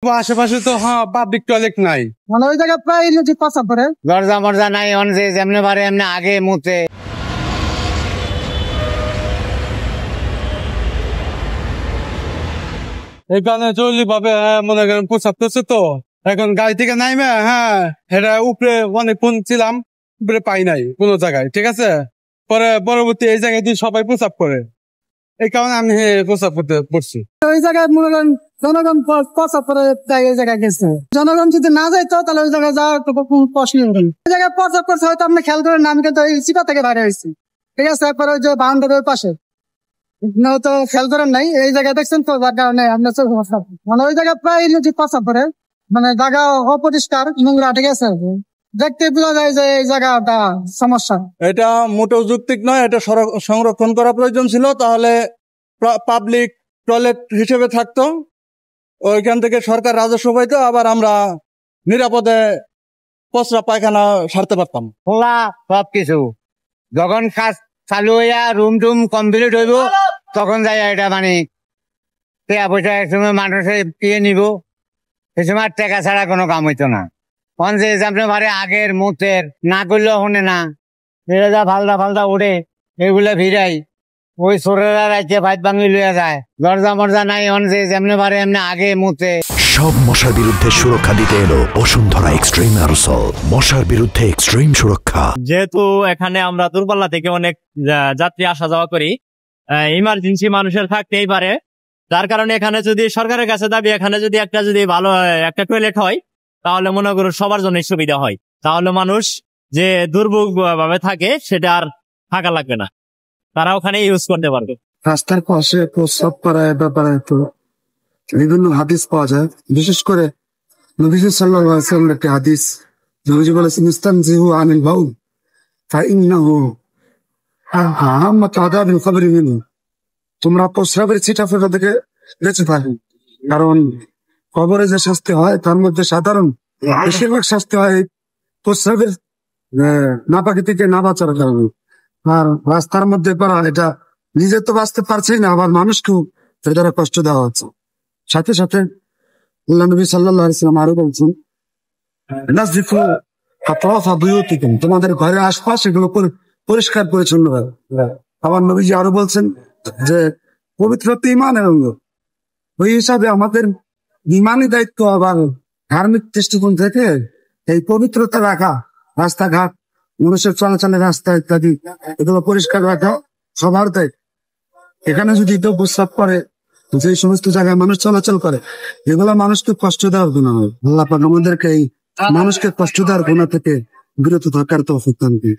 আশেপাশে তো public toilet নাই, মানে ওই জায়গায় প্রায় পাশা পরে দরজা মরজা নাই, অনজে যেমনি পারে এমনি আগে মুতে। এই কারণে জরুরি ভাবে মনে করেন প্রস্রাব করছে তো এখন গাড়ি থেকে নাইমে এটা উপরে অনেকক্ষণ ছিলাম, উপরে পাই নাই কোনো জায়গায়, ঠিক আছে। পরে পরবর্তী এই জায়গায় দিয়ে সবাই প্রস্রাব করে, এই কারণে আমি প্রস্রাব করতে পড়ছি। ওই জায়গায় মনে করেন জনগণ প্রস্রাব করে এই জায়গায় গেছে, জনগণ যদি না যাইতো তাহলে ওই জায়গায় যাওয়ার প্রশ্ন হবে। ওই জায়গায় প্রস্রাব করছে হয়তো আপনি খেয়াল করেন না, আমি কিন্তু এই চিপা থেকে বাইরে হয়েছি, ঠিক আছে। একবার ওই যে বাউন্ডারির পাশে তো খেয়াল করেন নাই, এই জায়গায় দেখছেন তো, যার কারণে আপনার মানে ওই জায়গায় প্রায় প্রস্রাব করে, মানে জায়গা অপরিষ্কার নোংরা, ঠিক আছে। দেখতে বোঝা যায় যে এই জায়গাটা সমস্যা। এটা মোটেও যৌক্তিক নয়, এটা সংরক্ষণ করা প্রয়োজন ছিল, তাহলে পাবলিক টয়লেট হিসেবে থাকতো, ওইখান থেকে সরকার রাজস্ব পাইতো, আবার আমরা নিরাপদে প্রস্রাব পায়খানা সারতে পারতাম। খোলা সবকিছু যখন কাজ চালু হইয়া রুম টুম কমপ্লিট হইব তখন যাই এটা মানে টাকা পয়সা একসময় মানুষে পেয়ে নিব, এই সময় টাকা ছাড়া কোনো কাম হইতো না। যে যেমন পারে আগের মুতের না করলেও হনে না, যা ফালদা ফালদা উঠে এগুলা ভিড়াই, ওই সোরেরা রাইতে ভাত ভাঙি লইয়া যায়, দরজা মরজা নাই, যে যেমনি পারে এমনি আগে মুতে। সব মশার বিরুদ্ধে সুরক্ষা দিতে এলো বসুন্ধরা এক্সট্রিম অ্যারোসল, মশার বিরুদ্ধে এক্সট্রিম সুরক্ষা। যেহেতু এখানে আমরা দূরপাল্লা থেকে অনেক যাত্রী আসা যাওয়া করি, ইমার্জেন্সি মানুষের থাকতেই পারে, যার কারণে এখানে যদি সরকারের কাছে দাবি এখানে যদি ভালো একটা টয়লেট হয় তাহলে মনে করো সবার জন্য সুবিধা হয়, তাহলে মানুষ যে দুর্ভোগ ভাবে থাকে সেটা আর থাকা লাগবে না, তারা ওখানে ইউজ করতে পারবে। রাস্তার পাশে প্রস্রাব করার ব্যাপারে তো বিভিন্ন হাদিস পাওয়া যায়, বিশেষ করে নবী সাল্লাল্লাহু আলাইহি ওয়াসাল্লামের একটি হাদিস, নবীজি বলেছেন ইস্তানজিহু আনিল বাউল ফাইন্নাহু আহাম্মাতু আদাবিল কবরি মিনহু, তোমরা প্রস্রাবের ছিটাফোঁটা থেকে বেঁচে থাকো, কারণ কবরে যে শাস্তি হয় তার মধ্যে সাধারণ বেশিরভাগ শাস্তি হয় প্রস্রাবের নাপাকি থেকে না বাঁচার কারণে। আর রাস্তার মধ্যে করা এটা নিজে তো বাঁচতে পারছেই না, আবার মানুষকেও এর দ্বারা কষ্ট দেওয়া হচ্ছে। সাথে সাথে আল্লাহ নবী সাল্লাল্লাহু আলাইহি ওয়াসাল্লাম আরো বলছেন নাযিফু আতরাফা বুয়ুতিকুম, তোমাদের ঘরের আশপাশ এগুলো পরিষ্কার পরিচ্ছন্ন রাখো। আবার নবীজি আরো বলছেন যে পবিত্রতা ঈমানের অঙ্গ, ওই হিসাবে আমাদের ঈমানি দায়িত্ব আবার ধার্মিক দৃষ্টিকোণ থেকে এই পবিত্রতা রাখা, রাস্তাঘাট মানুষের চলাচলের রাস্তা ইত্যাদি এগুলো পরিষ্কার রাখা সবার দায়িত্ব। এখানে যদি কেউ প্রস্রাব করে, যে সমস্ত জায়গায় মানুষ চলাচল করে, এগুলো মানুষকে কষ্ট দেওয়ার গুনাহ হয়। আল্লাহ পাক আমাদেরকে এই মানুষকে কষ্ট দেওয়ার গুনাহ থেকে বিরত থাকার তৌফিক দান করুন।